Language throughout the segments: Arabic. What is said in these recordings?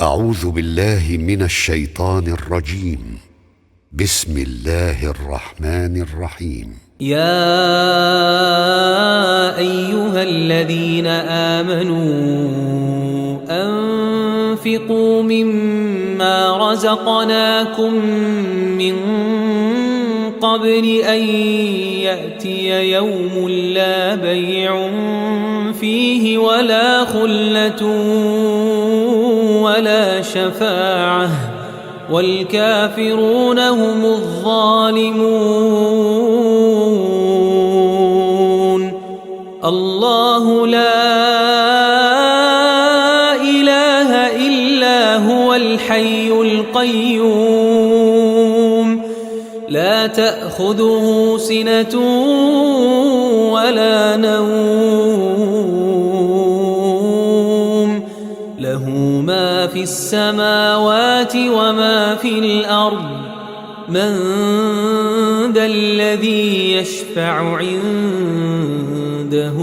أعوذ بالله من الشيطان الرجيم. بسم الله الرحمن الرحيم. يا أيها الذين آمنوا أنفقوا مما رزقناكم من قبل أن يأتي يوم لا بيع فيه ولا خلة ولا شفاعة والكافرون هم الظالمون. الله لا إله إلا هو الحي القيوم لا تأخذه سنة ولا نوم له ما في السماوات وما في الأرض من ذا الذي يشفع عنده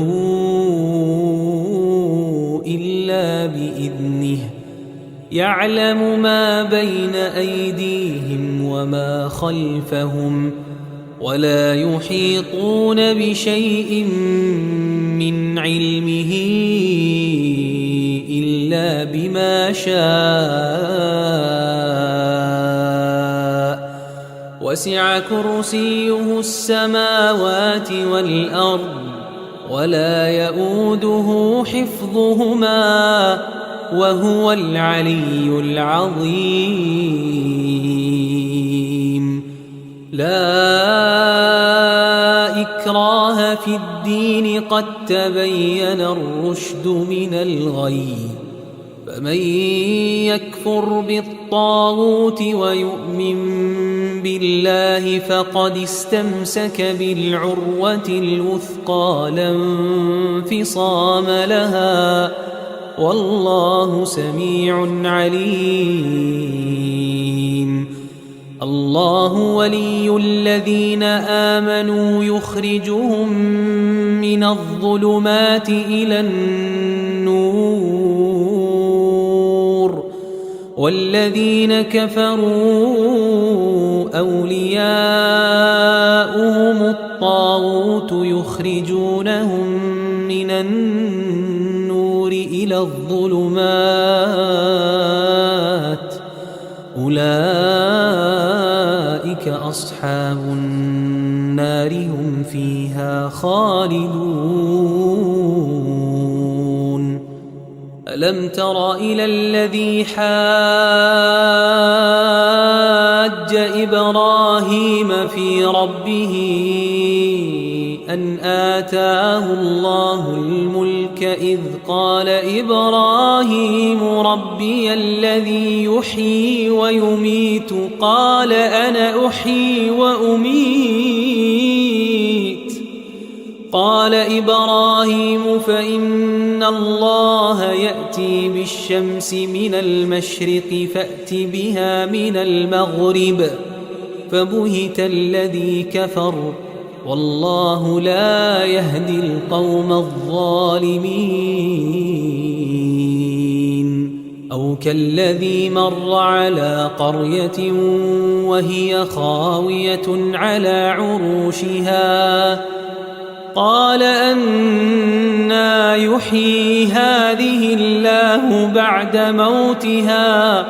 إلا بإذنه يعلم ما بين أيديهم وما خلفهم ولا يحيطون بشيء من علمه إلا بما شاء وسع كرسيه السماوات والأرض ولا يؤوده حفظهما وهو العلي العظيم. لا إكراه في الدين قد تبين الرشد من الغي فمن يكفر بالطاغوت ويؤمن بالله فقد استمسك بالعروة الوثقى لا انفصام لها والله سميع عليم. الله ولي الذين آمنوا يخرجهم من الظلمات إلى النور والذين كفروا أولياؤهم الطاغوت يخرجونهم من النور إلى الظلمات أولئك أصحاب النار هم فيها خالدون. ألم تر إلى الذي حاج إبراهيم في ربه أن آتاه الله الملك إذ قال إبراهيم ربي الذي يحيي ويميت قال أنا أحيي وأميت قال إبراهيم فإن الله يأتي بالشمس من المشرق فأت بها من المغرب فبهت الذي كفر والله لا يهدي القوم الظالمين. أو كالذي مر على قرية وهي خاوية على عروشها قال أنى يحيي هذه الله بعد موتها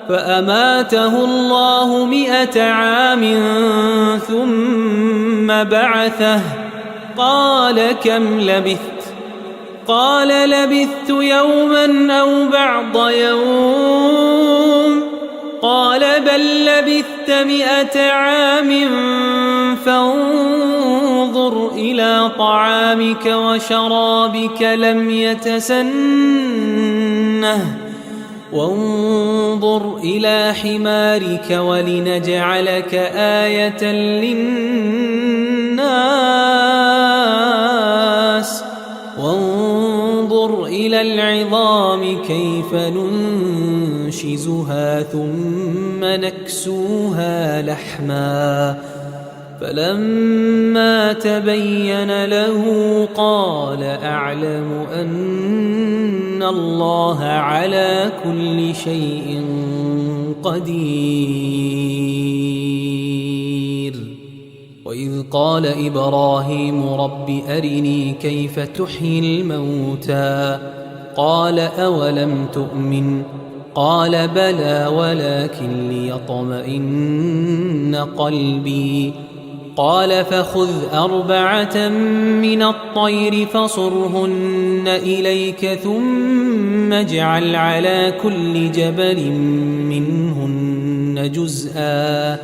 فأماته الله 100 عام ثم بعثه قال كم لبثت قال لبثت يوما أو بعض يوم قال بل لبثت 100 عام فانظر إلى طعامك وشرابك لم يتسنه وانظر إلى حمارك ولنجعلك آية للناس وانظر إلى العظام كيف ننشزها ثم نكسوها لحما فلما تبين له قال أعلم أن إن الله على كل شيء قدير. وإذ قال إبراهيم رب أرني كيف تحيي الموتى قال أولم تؤمن قال بلى ولكن ليطمئن قلبي قال فخذ 4 من الطير فصرهن إليك ثم اجعل على كل جبل منهن جزءا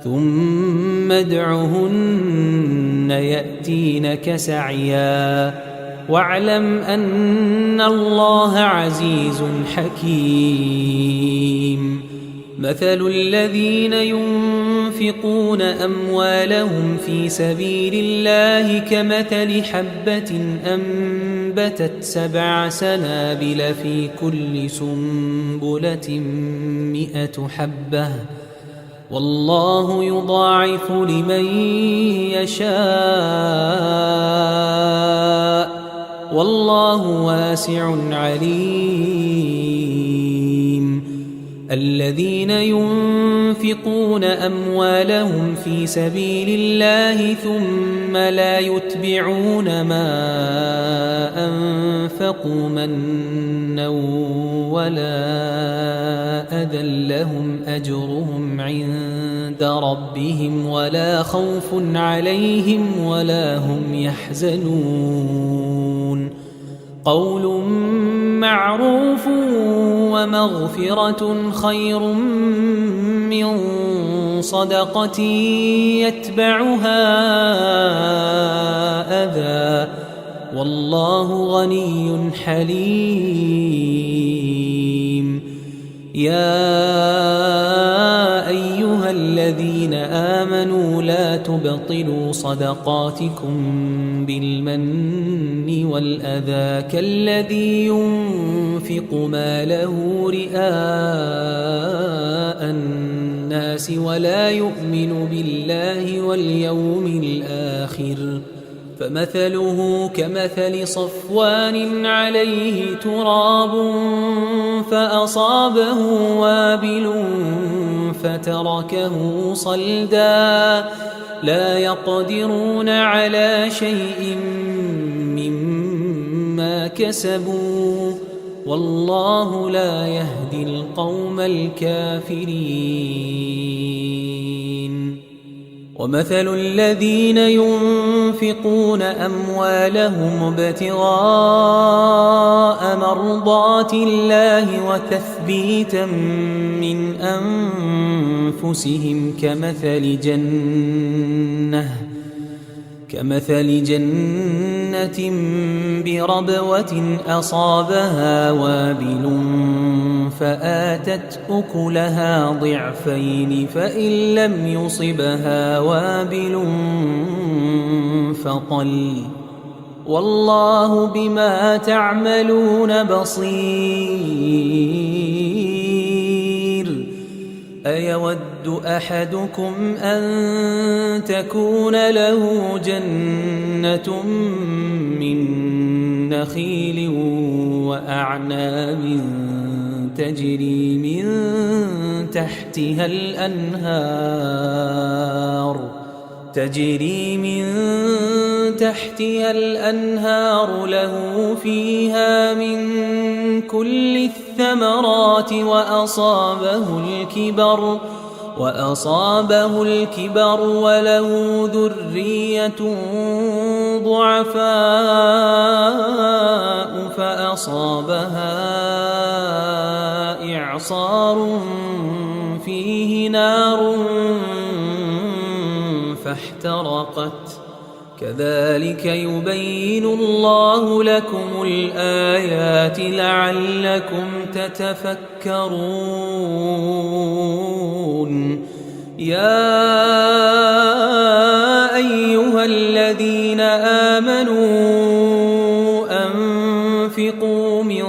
ثم ادعهن يأتينك سعيا واعلم أن الله عزيز حكيم. مثل الذين ينفقون أموالهم في سبيل الله كمثل حبة أنبتت 7 سنابل في كل سنبلة 100 حبة والله يضاعف لمن يشاء والله واسع عليم. الذين ينفقون أموالهم في سبيل الله ثم لا يتبعون ما أنفقوا منا ولا أذى لهم أجرهم عند ربهم ولا خوف عليهم ولا هم يحزنون. قول معروف ومغفرة خير من صدقة يتبعها أذى والله غني حليم. يا أيها الذين آمنوا لا تبطلوا صدقاتكم بالمن والأذى كالذي ينفق ماله رئاء الناس ولا يؤمن بالله واليوم الآخر فمثله كمثل صفوان عليه تراب فأصابه وابل فتركه صلدا لا يقدرون على شيء مما كسبوا والله لا يهدي القوم الكافرين. ومثل الذين ينفقون أموالهم ابتغاء مرضات الله وتثبيتا من أنفسهم كمثل جنة بربوة أصابها وابل فآتت أكلها ضعفين فإن لم يصبها وابل فطل والله بما تعملون بصير. أيود أحدكم أن تكون له جنة من نخيل وأعناب تجري من تحتها الأنهار له فيها من كل الثمرات وأصابه الكبر وله ذرية ضعفاء فأصابها إعصار فيه نار فاحترقت كذلك يبين الله لكم الآيات لعلكم تتفكرون. يا أيها الذين آمنوا أنفقوا من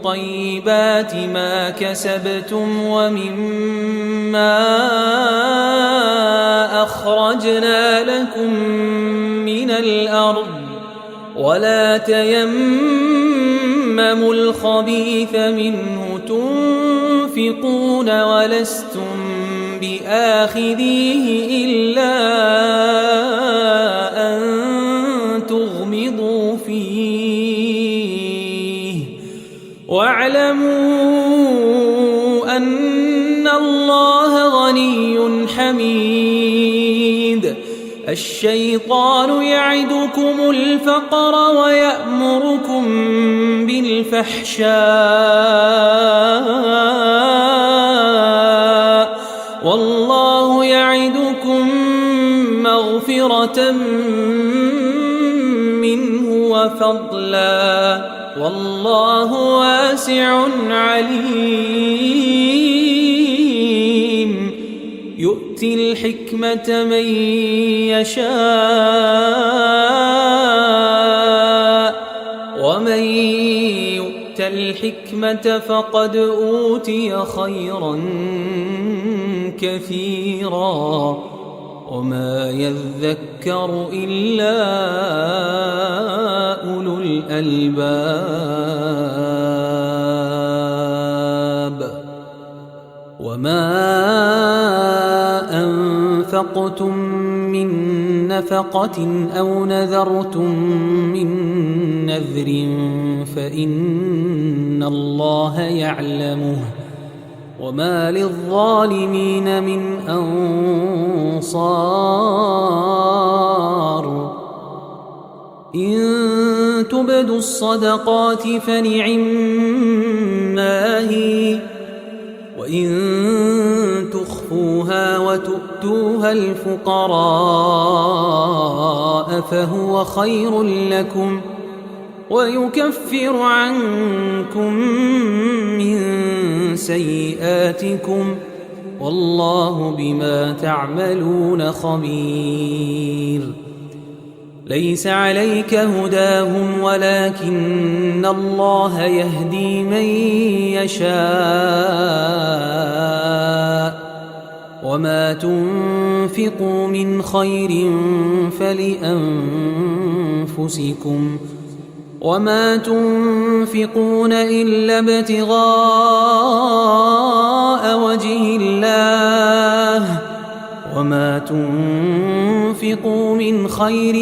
طيبات ما كسبتم ومما أخرجنا لكم من الأرض ولا تيمموا الخبيث منه تنفقون ولستم بآخذيه إلا أن تغمضوا فيه واعلموا أن الله غني حميد. الشيطان يعدكم الفقر ويأمركم بالفحشاء والله يعدكم مغفرة منه وفضلا والله واسع عليم. يؤتي الحكمة من يشاء ومن يؤت الحكمة فقد أوتي خيرا كثيرا وما يذكر إلا أولو الألباب. وما أنفقتم من نفقة أو نذرتم من نذر فإن الله يعلمه وما للظالمين من أنصار. إن تبدوا الصدقات فنعما هي وإن تخفوها وتؤتوها الفقراء فهو خير لكم ويكفر عنكم من سيئاتكم والله بما تعملون خبير. ليس عليك هداهم ولكن الله يهدي من يشاء وما تنفقوا من خير فلأنفسكم وما تنفقون إلا ابتغاء وجه الله وما تنفقوا من خير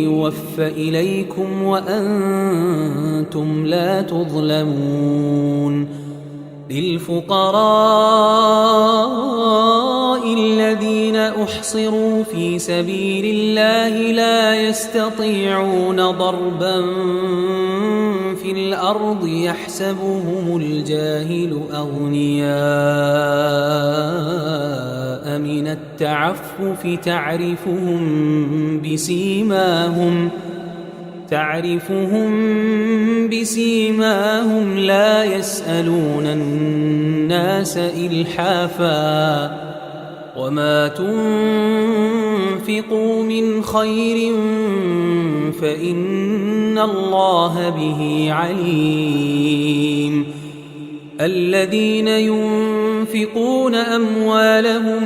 يوفى إليكم وأنتم لا تظلمون. للفقراء الذين أحصروا في سبيل الله لا يستطيعون ضربا في الأرض يحسبهم الجاهل أغنياء من التعفف تعرفهم بسيماهم لا يسألون الناس إلحافا وما تنفقوا من خير فإن الله به عليم. الذين ينفقون أموالهم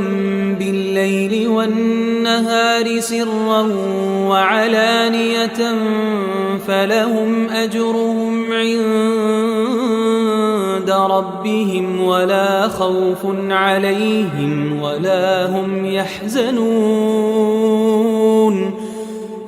بالليل والنهار سرا وعلانية فلهم أجرهم عند ربهم ولا خوف عليهم ولا هم يحزنون.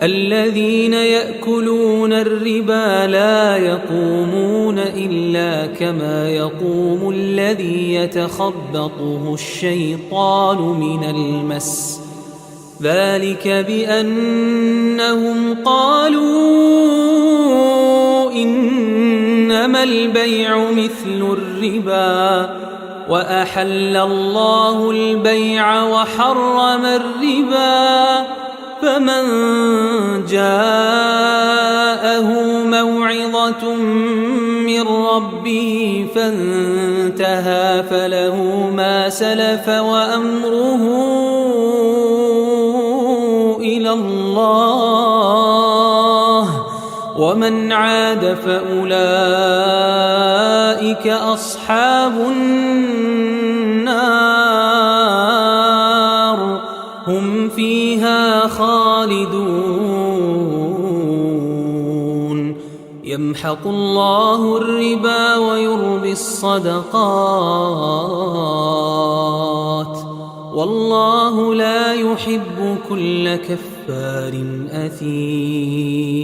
الذين يأكلون الربا لا يقومون إلا كما يقوم الذي يتخبطه الشيطان من المس ذلك بأنهم قالوا إنما البيع مثل الربا وأحل الله البيع وحرم الربا فمن جاءه موعظة من ربه فانتهى فله ما سلف وأمره إلى الله ومن عاد فأولئك أصحاب النار هم فيها خالدون. يمحق الله الربا ويربي الصدقات والله لا يحب كل كفار أثيم